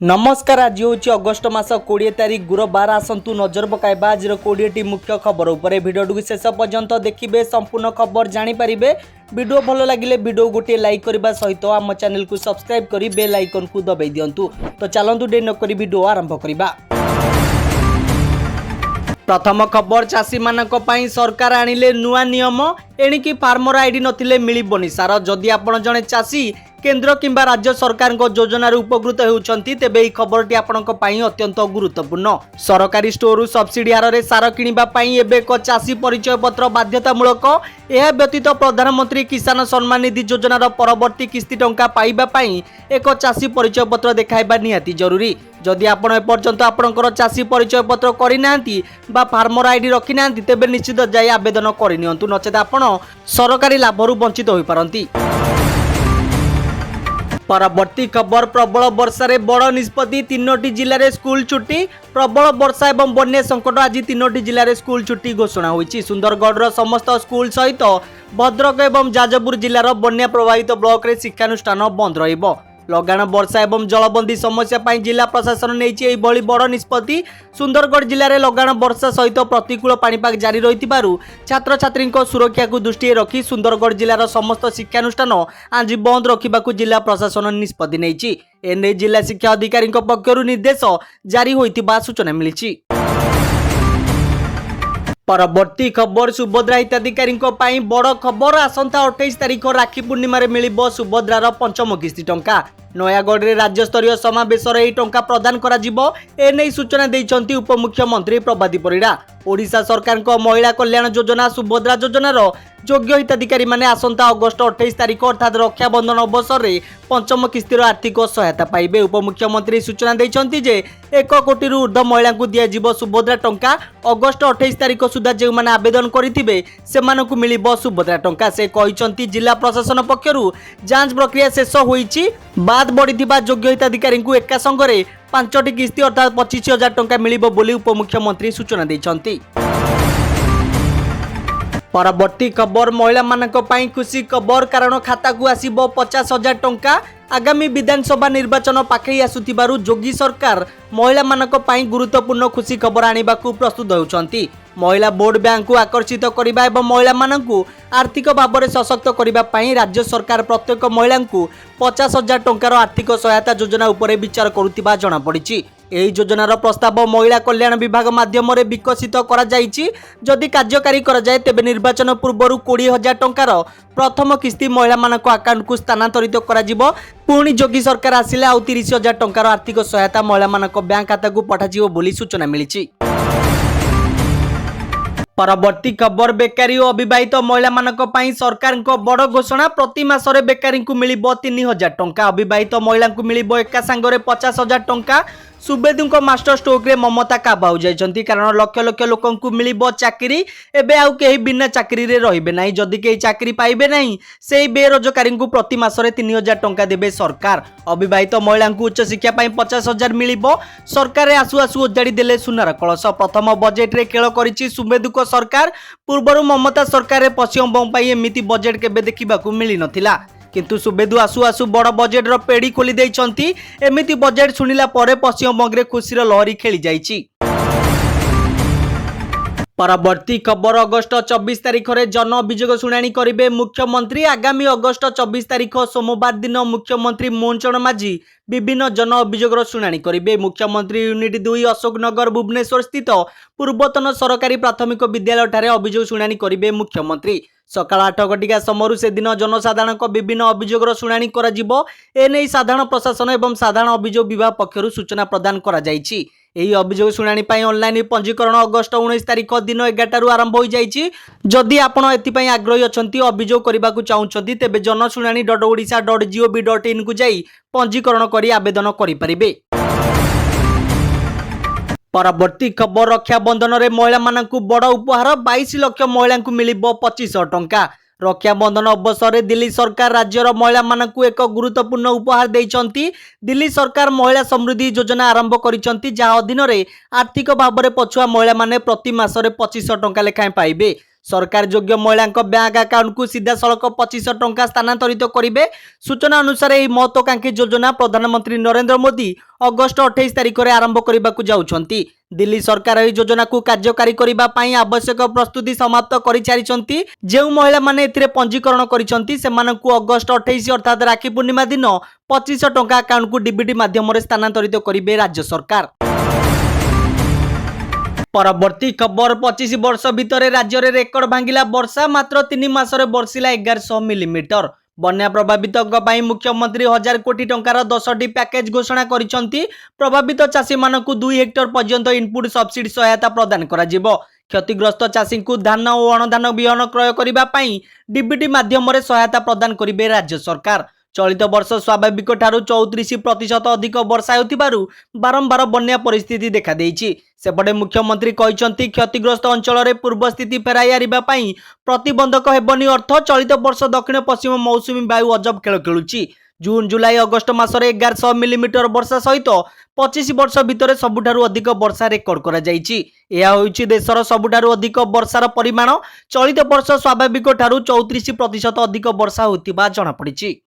नमस्कार। आज हूँ अगस्ट मास 20 तारिख गुरुवार। आसतु नजर पकाइबा आज 20टी मुख्य खबर उपर। भिडियो शेष पर्यंत देखिए संपूर्ण खबर जानीपारे। वीडियो भल लगे वीडियो गोटे लाइक करने सहित आम चैनल को सब्सक्राइब कर बेल आइकन को दबाई दिंतु। तो चलतु डे नक वीडियो आरंभ करवा। प्रथम खबर, चाषी मानक पई सरकार आनिले नुआ नियम। एणिकी फार्मर आईडी नथिले मिलिबनी सार। जदि आपण जणे चाषी केंद्र किंबा राज्य सरकार योजनार उपकृत होउछंती तेबे ई खबरटी आपणक पई अत्यंत गुरुत्वपूर्ण। सरकारी स्टोर सब्सिडी हार रे सार किनिबा पई एबे एक चाषी परिचय पत्र बाध्यतामूलक। यह व्यतीत प्रधानमंत्री किसान सम्मान निधि योजनार परवर्ती किस्ती टंका पाइबा पई एक चाषी परिचय पत्र देखाइबा निहाती जरूरी। जदि आपण एपर्यंत आपणकर चाषी परिचय पत्र करिनांती बा फार्मर आईडी रखिनांती तेबे निश्चित जाय आवेदन करिनियंतु, नचेत आपण सरकारी लाभरू वंचित होई पारंती। परवर्ती खबर, प्रबल वर्षा रे बड़ निष्पत्ति। 3टी जिले में स्कूल छुट्टी। प्रबल वर्षा एवं बन्या संकट आज 3टी जिले में स्कूल छुट्टी घोषणा होईछि। सुंदरगढ़ समस्त स्कूल सहित भद्रक एवं जाजपुर जिलार बन्या प्रभावित ब्लॉक रे शिक्षानुष्ठान बंद रहिबो। लगाण वर्षा एवं जलबंदी समस्या पाई जिला प्रशासन नेछि बड़ निष्पत्ति। सुंदरगढ़ जिले में लगाण वर्षा सहित प्रतिकूल पाणीपाग जारी रहितिबारु छात्र छात्री सुरक्षा को दृष्टि रखी सुंदरगढ़ जिलार समस्त शिक्षानुष्ठान आज बंद रखा जिला प्रशासन निष्पत्ति नेछि। एने जिला शिक्षा अधिकारी पक्षरु निर्देश जारी होइतिबा सूचना मिलिछि। परवर्ती खबर, सुभद्रा हिताधिकारी बड़ खबर। आसंता 28 तारिख राखी पूर्णिमा मिलिबो सुभद्रार पंचम किस्ती टंका। नयागढ़ रे राज्य स्तरीय समावेश रे टंका प्रदान करा जिवो। एने सूचना दैछंती उपमुख्यमंत्री प्रभाती परिड़ा। ओडिशा सरकार को महिला कल्याण योजना सुभद्रा योजनार योग्य हिताधिकारी माने आसंता अगस्ट 28 तारिख अर्थात रक्षाबंधन अवसर में पंचम किस्तीर आर्थिक सहायता पाइबे। उपमुख्यमंत्री सूचना दैछंती जे 1 कोटी ऊर्ध्व महिला को दिया सुभद्रा टंका। अगस्ट 28 तारिख सुधा जे माने आवेदन करिथिबे सेमानकु मिलिबो सुभद्रा टंका। से कहिसंती जिला प्रशासन पक्षरु जांच प्रक्रिया शेष होईछि। बाद बढ़िथिबा योग्य हिताधिकारी को एका संगरे 5टी किस्ती अर्थात 25,000 टंका मिलिबो बोली उपमुख्यमंत्री सूचना दैछंती। परवर्ती खबर, महिला मानक पई खुशी खबर। कारण खाता को आसीबो 50,000 टंका। आगामी विधानसभा निर्वाचन पाखई आसुथिबारु जोगी सरकार महिला मानक पई गुरुत्वपूर्ण खुशी खबर आनिबाकू प्रस्तुत होउछंती। महिला वोट बैंक को आकर्षित करने और महिला मानकू आर्थिक भाव में सशक्त करने राज्य सरकार प्रत्येक महिला को 50,000 टंकार आर्थिक सहायता योजना उपरे विचार करुवा जनापड़ी। यह योजनार प्रस्ताव महिला कल्याण विभाग माध्यम विकसित करा जायछि। जदि कार्यकारी करा जाए तेबे निर्वाचन पूर्व 20,000 टंकार प्रथम किस्ती महिला मानक अकाउंट को स्थानांतरित करा जिवो। पुणी जोगी सरकार आसिले आउ 30,000 टंकार आर्थिक सहायता महिला मानक बैंक खाता को पठाजिवो बोली सूचना मिलिछि। परवर्ती खबर, बेकारी और अविवाहित महिला मानक पई सरकार को बड़ घोषणा। प्रति मासरे बेकारी को मिलिबो 3,000 टंका। अविवाहित महिला को मिलिबो एका संगरे 50,000 टंका। सुबेदु मास्टर स्ट्रोक रे ममता काबाऊ जाइछंती। कारण लक्ष लक्ष लोकन को मिलिबो चाकरी। एबे आउ केही बिना चाकरी रे रहिबे नाही। जदि केही चाकरी पाइबे नाही सेही बेरोजगारी को प्रति मासरे 3,000 टंका देबे सरकार। अविवाहित महिला को उच्च शिक्षा पई 50,000 मिलिबो। सरकार आसु आसु उजाड़ी देले सुनार कलश। प्रथम बजेट रे खेल करिछि सुबेदुक सरकार। पूर्वरु ममता सरकार रे पश्चिम बंग पई एमिति बजेट केबे देखिबाकू मिली नथिला, किंतु सुबेदु आसु आसु बड़ बजेट रो पेड़ी खोली देइछंती। एमिति बजेट सुनिला परे पश्चिम बंग रे खुशीर लहरी खेली जाइछि। परवर्ती खबर, अगस्ट 24 तारिख रे जन अभियोग शुणाणी करिवे मुख्यमंत्री। आगामी अगस्ट 24 तारिख सोमवार दिन मुख्यमंत्री मोहन चरण माझी विभिन्न जन अभियोग शुणाणी करिवे। मुख्यमंत्री यूनिट 2 अशोकनगर भुवनेश्वर स्थित पूर्वतन सरकारी प्राथमिक विद्यालय ठारे अभियोग शुणाणी करिवे मुख्यमंत्री। सकाळ 8 घटिका समय से दिन जनसाधारण विभिन्न अभियोग शुणाणी करा जिवो। एने साधारण प्रशासन एवं साधारण अभियोग विभाग पक्षरु सूचना प्रदान करा जायछि। एही अभियोग शुणाणी पाई ऑनलाइन पंजीकरण अगस्ट 19 तारिख दिन 11 आरंभ हो जाइछि। जदि आपण एथिपाई आग्रही अछंती अभियोग करबा को चाहुचंती तेबे जनशुणाणी.odisha.gov.in को जाई पंजीकरण करी आवेदन करि परिबे। परवर्ती खबर, रक्षाबंधन रे महिला मानकू बड़ उपहार। 22 लाख महिला को मिलिबो 2500 टंका। रक्षाबंधन अवसर में दिल्ली सरकार राज्यर महिला मानकू एक गुरुत्वपूर्ण उपहार देइछंती। दिल्ली सरकार महिला समृद्धि योजना आरंभ करिछंती, जहा अधीन रे आर्थिक भाव में पछुआ महिला माने प्रति मासरे 2500 टंका लेखाएं पाइबे। सरकार योग्य महिला बैंक अकाउंट को सीधा सड़क 2500 टंका स्थानांतरित करेंगे। सूचना अनुसार यह महत्वाकांक्षी योजना प्रधानमंत्री नरेंद्र मोदी अगस्ट 28 तारिख में आरंभ करने को जाउछंती। दिल्ली सरकार यह योजना को कार्यकारी करने आवश्यक प्रस्तुति समाप्त कर सारी। जो महिला माने एथिरे पंजीकरण करिसंती सेमानंकु अगस्ट 28 अर्थात राखी पूर्णिमा दिन 2500 टंका अकाउंट को डीबीटी माध्यम स्थानांतरित करेंगे राज्य सरकार। परवर्ती खबर 25 वर्ष भितर राज्य में रेकर्ड भांगिला वर्षा मात्र 3 मासरे बर्षिला 1100 मिलीमीटर। बन्या प्रभावितों मुख्यमंत्री 1000 कोटी टंकार 10टी पैकेज घोषणा करिसंती। प्रभावित चाषी मानकु 2 हेक्टर पर्यंत इनपुट सब्सिडी सहायता प्रदान करा जिवो। क्षतिग्रस्त चाषी को धान और अणधान बिहन क्रय करने डीबीटी माध्यम सहायता प्रदान करेंगे राज्य सरकार। चलित वर्ष स्वाभाविक ठारू 34% अधिक वर्षा होतिबारु बारंबार बन्या परिस्थिति देखा देइछि। सेपटे मुख्यमंत्री कहते क्षतिग्रस्त अंचल में पूर्व स्थिति फेराई आनिबा पई प्रतिबंधक हेबनी अर्थ चलित वर्ष दक्षिण पश्चिम मौसुमी वायु अजब खेल खेलुछि। जून जुलाई अगस्ट मासरे 1100 मिलीमीटर वर्षा सहित 25 वर्ष भितर सबुठारु अधिक वर्षा रेकर्ड करा जाइछि। यह होइछि देशर सबुठारु अधिक वर्षार परिमाण। चलित वर्ष स्वाभाविक ठारू 34% अधिक वर्षा होतिबा जणा पड़िछि।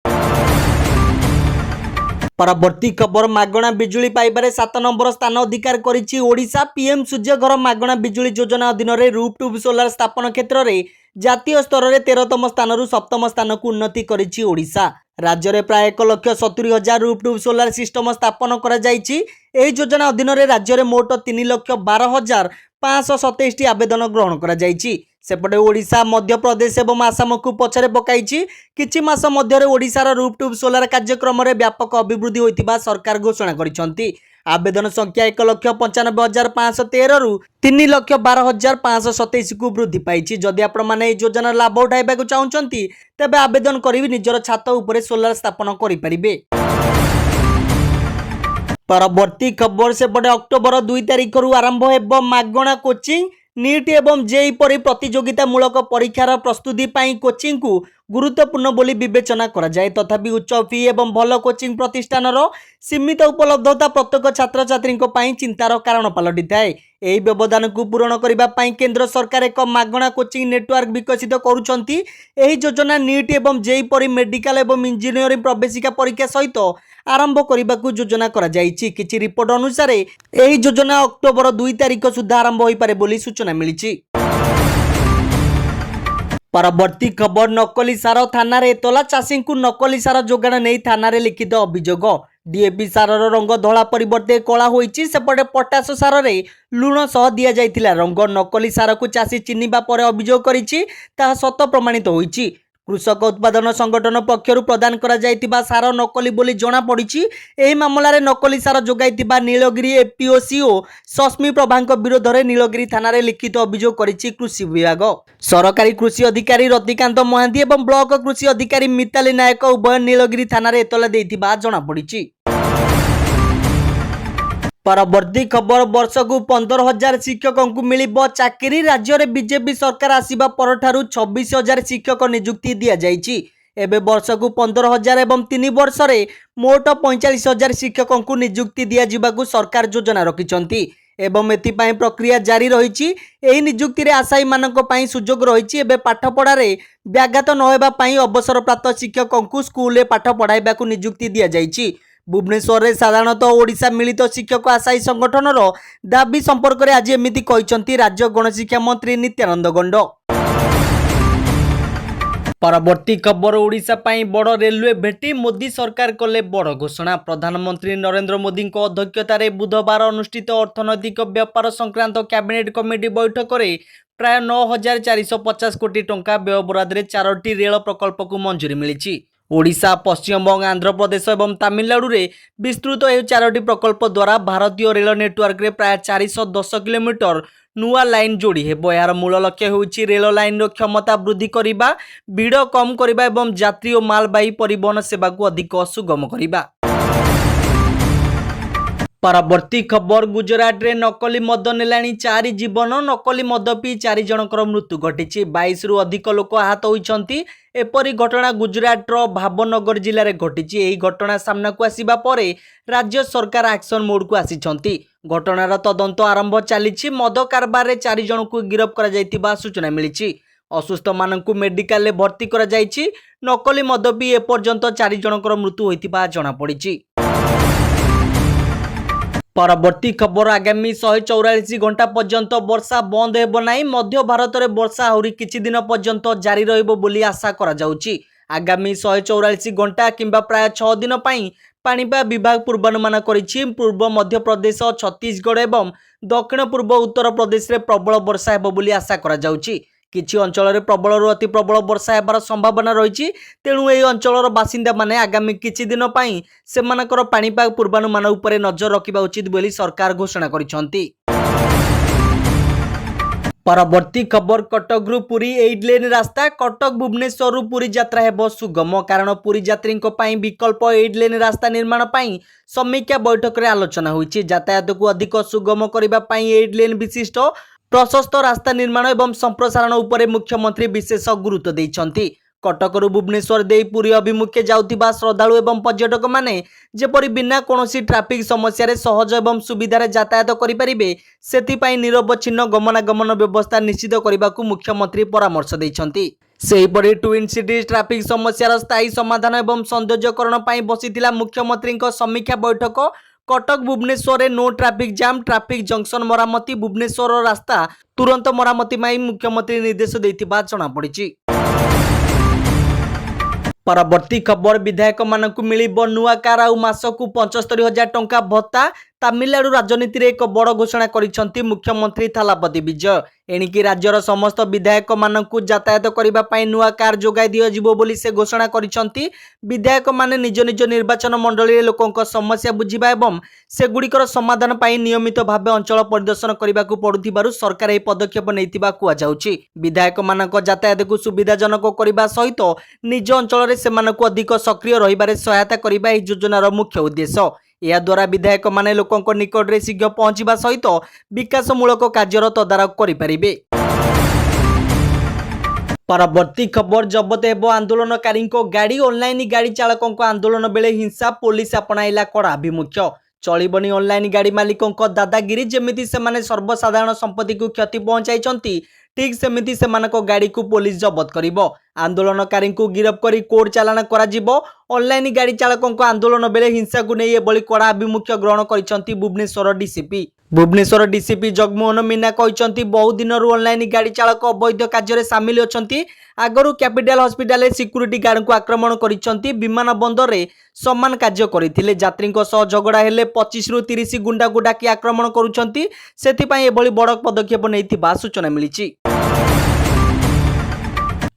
परवर्ती खबर मागणा बिजुली पाइबारे 7 नंबर स्थान अधिकार करिछि ओडिशा। पीएम सूर्य घर मागणा बिजुली योजना अधीन रे रूफटॉप सोलार स्थापन क्षेत्र में जातीय स्तर में 13तम स्थान रु 7तम स्थान को उन्नति करिछि ओडिशा। राज्य में प्राय 1,70,000 रूफटॉप सोलार सिस्टम स्थापन करा जाइछि। एही योजना अधीन रे राज्य में मोट 3,12,527 आवेदन ग्रहण करा जाइछि। सेपटे ओडिशा मध्य प्रदेश और आसाम को पछरे पकाइछि। किछि मास मध्यरे ओडिशार रूफटॉप सोलार कार्यक्रम में व्यापक अभिवृद्धि होइतिबा सरकार घोषणा करिसंती। आवेदन संख्या 1,95,513 रु 3,12,527 को वृद्धि पाइछि। जदि आपण माने एही योजना लाभ उठाइबा को चाहुचंती तबे आवेदन करिवि निजर छात उपरे सोलार स्थापन करि परिबे। परवर्ती खबर सेपटे अक्टोबर 2 तारिख रु आरंभ हेब मागणा कोचिंग। नीट एवं जेई परी प्रतियोगितामूलक परीक्षार प्रस्तुति पाई कोचिंग को गुरुत्वपूर्ण बोली विवेचना करा जाए। तथापि उच्च फी एवं भल कोचिंग प्रतिष्ठानर सीमित उपलब्धता प्रत्येक छात्र छात्री चिंतार कारण पलटि थाए। एही व्यवधान को पूरण करने पाई केंद्र सरकार एक मागणा कोचिंग नेटवर्क विकसित करुछंती। एही योजना नीट एवं जेई परी मेडिकल एवं इंजीनियरिंग प्रवेशिका परीक्षा सहित आरंभ करने को योजना करा जाइछि। किछि रिपोर्ट अनुसार एही योजना अक्टोबर 2 तारिख सुधा आरंभ होई पारे बोली सूचना मिलिछि। परवर्ती खबर नकली सार थाना रे एतला चाषी को नकली सार जोगाण नहीं थाना रे लिखित अभियोग। डीएपी सारर रंग धला परिवर्ते कला होइछि। सेपटे पोटास सार रे लुण सह दिया जाइथिला रंग नकली सार को चाषी चिन्हिबा परे अभियोग करिछि ताहा सत प्रमाणित होइछि। कृषक उत्पादन संगठन पक्षरु प्रदान करा जाइतिबा सार नकली बोली जना पड़िछि। एही मामलारे नकली सार जोगाइतिबा नीलगिरी एपीओसीओ सस्मी प्रभांक विरोध में नीलगिरी थाना रे लिखित अभियोग करिछि कृषि विभाग। सरकारी कृषि अधिकारी रतिकांत महांती एवं ब्लॉक कृषि अधिकारी मिताली नायक उभय नीलगिरी थाना रे एतला देइतिबा जना पड़िछि। परवर्ती खबर वर्ष को 15,000 शिक्षकों को मिलिबो चाकरी। राज्य में बीजेपी सरकार आसीबा परठारु 26,000 शिक्षक नियुक्ति दिया जाइछि। एबे वर्ष को 15,000 एवं 3 वर्ष रे मोट 45,000 शिक्षकों को नियुक्ति दिया जिबाकु सरकार योजना रखिछंती एवं एथिपाई प्रक्रिया जारी रहिछि। एही नियुक्ति रे आशायी मानक पई सुजोग रहिछि। एबे पाठ पढ़ा रे व्याघात न हेबा पई अवसरप्राप्त शिक्षकों को स्कूल रे पाठ पढ़ाइबाकु नियुक्ति दिया जाइछि। भुवनेश्वर में साधारणतः ओडिशा मिलित शिक्षक आशायी संगठनर दाबी संपर्क में आज एमिति कहिसंती राज्य गणशिक्षा मंत्री नित्यानंद गंड। परवर्ती खबर ओडिशा पई बड़ रेलवे भेटी मोदी सरकार कले बड़ घोषणा। प्रधानमंत्री नरेंद्र मोदी अध्यक्षतार बुधवार अनुष्ठित अर्थनैतिक व्यापार संक्रांत कैबिनेट कमिटी बैठक में प्राय 9,450 कोटी टंका व्यय बराद 4टी रेल प्रकल्प को मंजूरी मिली। ओडिशा पश्चिमबंग आंध्र प्रदेश और तमिलनाडु रे विस्तृत यह 4टी प्रकल्प द्वारा भारतीय रेल नेटवर्क रे प्राय 410 किलोमीटर नुआ लाइन जोड़ी हेबो। यार मूल लक्ष्य होउछि रेल लाइन रो क्षमता वृद्धि करिबा, भीड़ कम करिबा एवं यात्री और मालवाही परिवहन सेवा को अधिक सुगम करिबा। परवर्ती खबर गुजरात रे नकली मद नेलाणी 4 जीवन। नकली मद पी 4 जनकर मृत्यु घटी। 22 रु अधिक लोक आहत होइछंती। एपरी घटना गुजरात रो भावनगर जिले में घटी। एही घटना सामना को आसीबा परे राज्य सरकार एक्शन मोड को आसीछंती। घटनार तदंत आरंभ चली। मद कारबार 4 जन को गिरफ्त करा जाइतिबा सूचना मिली। असुस्थ माननकु मेडिकल भर्ती करा जायछि। नकली मद पी एपर्यंत 4 जनकर मृत्यु होइतिबा जणा पड़िछि। परवर्ती खबर आगामी 144 घंटा पर्यंत वर्षा बंद हेब नाही। मध्य भारत में वर्षा आहुरी किछि दिन पर्यंत जारी रहिबो बोली आशा करा जाउछि। आगामी 144 घंटा किंबा प्राय 6 दिन पई पाणीपाग विभाग पूर्वानुमान करिछि। पूर्व मध्य प्रदेश, छत्तीसगढ़ एवं दक्षिण पूर्व उत्तर प्रदेश में प्रबल वर्षा हेब बोली आशा करा जाउछि। किछि अंचल प्रबल अति प्रबल वर्षा हेबार संभावना रही। तेणु यह अंचल बासिंदा माने आगामी किछि दिन पई सेमानकर पाणीपाग पूर्वानुमान उपरे नजर रखिबा उचित बोली सरकार घोषणा करिसंती। परवर्ती खबर कटक रु पुरी 8 लेन रास्ता। कटक भुवनेश्वर रु पुरी यात्रा हेब सुगम। कारण पुरी यात्री विकल्प 8 लेन रास्ता निर्माण पई समीक्षा बैठक रे आलोचना होईछि। यातायात को अधिक सुगम करबा पई 8 लेन विशिष्ट प्रशस्त रास्ता निर्माण एवं संप्रसारण उपरे मुख्यमंत्री विशेष गुरुत्व दैछंती। कटक रु भुवनेश्वर दे पुरी अभिमुखे जाउथिबा श्रद्धालु एवं पर्यटक माने जेपरि बिना कोनोसी ट्रैफिक समस्या रे सहज एवं सुविधा रे यातायात करि परिबे सेति पई निरवच्छिन्न गमनागमन व्यवस्था निश्चित करबाकू मुख्यमंत्री परामर्श दैछंती। सेहीपरि ट्विन सिटीज ट्रैफिक समस्यार स्थायी समाधान एवं सौंदर्यकरण पई बसिथिला मुख्यमंत्री समीक्षा बैठक। Cuttack Bhubaneswar no traffic jam, traffic junction मरामती, भुवनेश्वर रास्ता तुरंत मरामती में मुख्यमंत्री निर्देश देथिबा जणा पड़िछि। परवर्ती खबर विधायक मानकु मिलिबो नुआ कार आउ मासकु 75,000 टंका भत्ता। तमिलनाडु राजनीति रे एक बड़ घोषणा करिसंती मुख्यमंत्री थालापति विजय। एणिकी राज्यर समस्त विधायक मानकु यातायात करिबा पई नुआ कार जोगाई दियो जिवो बोली से घोषणा करिसंती। विधायक माने निज निज निर्वाचन मंडली रे लोकंक समस्या बुझिबा एवं सेगुड़िकर समाधान पई नियमित भाबे अंचल परिदर्शन करिबाकू पडुथिबारु सरकार ए पदक्षेप नैतिबा कुआ जाउछि। विधायक मानक यातायात को सुविधाजनक करिबा सहित निज अंचल रे सेमानकु अधिक सक्रिय रहिबारे सहायता करिबा ए योजनार मुख्य उद्देश्य। या द्वारा विधायक माने लोकंक निकट रे शीघ्र पहुंचीबा सहित विकासमूलक कार्यर तदारक करि परिबे। परवर्ती खबर जबत हेब आंदोलनकारी गाड़ी। ऑनलाइन गाड़ी चालकों आंदोलन बेले हिंसा, पुलिस अपनाइला कड़ा आभिमुख्य। चलिबनी ऑनलाइन गाड़ी मालिकों दादागिरी। जेमिति सेमाने सर्वसाधारण संपत्ति को क्षति पहुंचाई ठीक सेमिति सेमानक गाड़ी को पुलिस जबत करिबो। आंदोलनकारी को गिरफ करी कोर्ट चालान करा जिवो। ऑनलाइन गाड़ी चालकों आंदोलन बेले हिंसा को नहीं एभली कड़ा आभिमुख्य ग्रहण करिसंती भुवनेश्वर डीसीपी। भुवनेश्वर डीसीपी जगमोहन मीना कहिसंती बहु दिनरु ऑनलाइन गाड़ी चालक अवैध कार्य सामिल अछंती। आगरु कैपिटल हॉस्पिटल सिक्यूरिटी गार्ड को आक्रमण करिसंती। विमान बंदर रे सम्मान कार्य करिथिले। यात्रीको सह झगड़ा हेले 25 रु 30 गुंडा को डाकी आक्रमण करुछंती। सेति पई एभली बड़ पदक्षेप नैथिबा सूचना मिलिछि।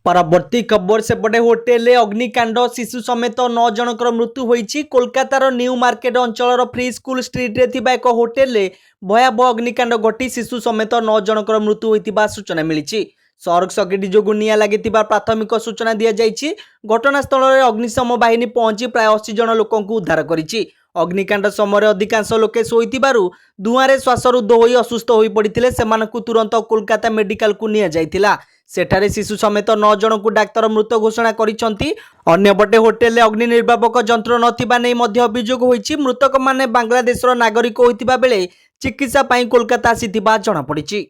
परवर्ती खबर सेपटे होटेल अग्निकांड। शिशु समेत 9 जनकर मृत्यु होईछि। कोलकातार न्यू मार्केट अंचल फ्री स्कूल स्ट्रीट रे थिबा एक होटेल भयावह अग्निकांड घटी शिशु समेत 9 जनकर मृत्यु होइतिबा सूचना मिलिछि। सर्ट सर्किट जोगु निया लागितिबा प्राथमिक सूचना दिया जाइछि। घटनास्थल रे अग्निशम बाहिनी पहुंची प्राय 80 जन लोकंकु उद्धार करिछि। अग्निकांड समय अधिकांश लोके शोइतिबारु धुआं श्वासरुद्ध होई असुस्थ होई पड़िथिले। सेमानकु तुरंत कोलकाता मेडिकल को निया जाइतिला। सेठारे शिशु समेत 9 जन को डाक्तर मृत घोषणा करिसंती। अन्यपटे होटेल अग्नि निर्वापक जंत्र नथिबा नै मध्य अभियोग होईछि। मृतक माने बांग्लादेशर नागरिक होइतिबा बेले चिकित्सा पई कोलकाता आसीतिबा जणा पड़िछि।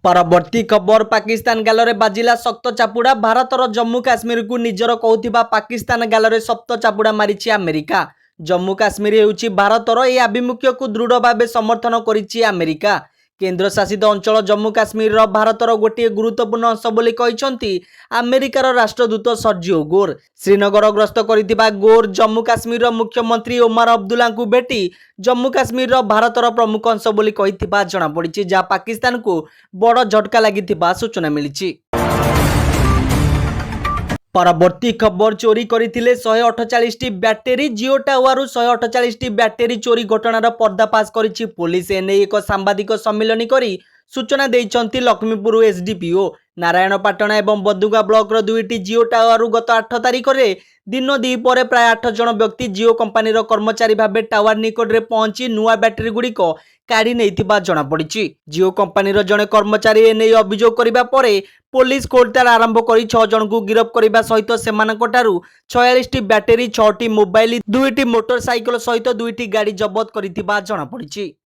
परवर्ती खबर पाकिस्तान गालरे बाजिला शक्त चापुड़ा। भारतर जम्मू काश्मीर को निजर कहूथिबा पाकिस्तान गालरे शक्त चापुड़ा मारिछि अमेरिका। जम्मू काश्मीर हेउछि भारतर। ए आभिमुख्य को दृढ़ भावे समर्थन करिछि अमेरिका। केंद्र शासित अंचल जम्मू काश्मीर भारतर गोटे गुरुत्वपूर्ण अंश बोली कहिसंती अमेरिकार राष्ट्रदूत सर्जिओ गोर। श्रीनगर ग्रस्त करितिबा गोर जम्मू काश्मीर मुख्यमंत्री ओमर अब्दुल्ला को भेटी जम्मू काश्मीर भारतर प्रमुख अंश बोली कहितिबा जणा पड़िछि। जहाँ पाकिस्तान को बड़ झटका लागितिबा सूचना मिलिछि। परवर्ती खबर चोरी करथिले 148 बैटेरी। जियो टावर 148 बैटेरी चोरी घटनार पर्दाफाश करिछि पुलिस। एने एक सांबादिक सम्मेलन करी सूचना देइछंती लक्ष्मीपुर एसडीपीओ। नारायणपाटना एवं बदुगा ब्लॉक रो 2टी जियो टावर गत 8 तारिख रे दिन द्विपहर प्राय 8 जन व्यक्ति जियो कंपनीर कर्मचारी भाबे टावर निकट रे पहुंची नुआ बैटेरी गुड़िक काढ़ी नैथिबा जणा पड़िछि। जियो कंपनीर जणे कर्मचारी एने अभियोग करिबा परे पुलिस खोलतार आरंभ करी 6 जन को गिरफ करिबा सहित सेमानकटारु 46टी बैटेरी, 6टी मोबाइल, 2टी मोटरसाइकल सहित 2टी गाड़ी जबत करिथिबा जणा पड़िछि।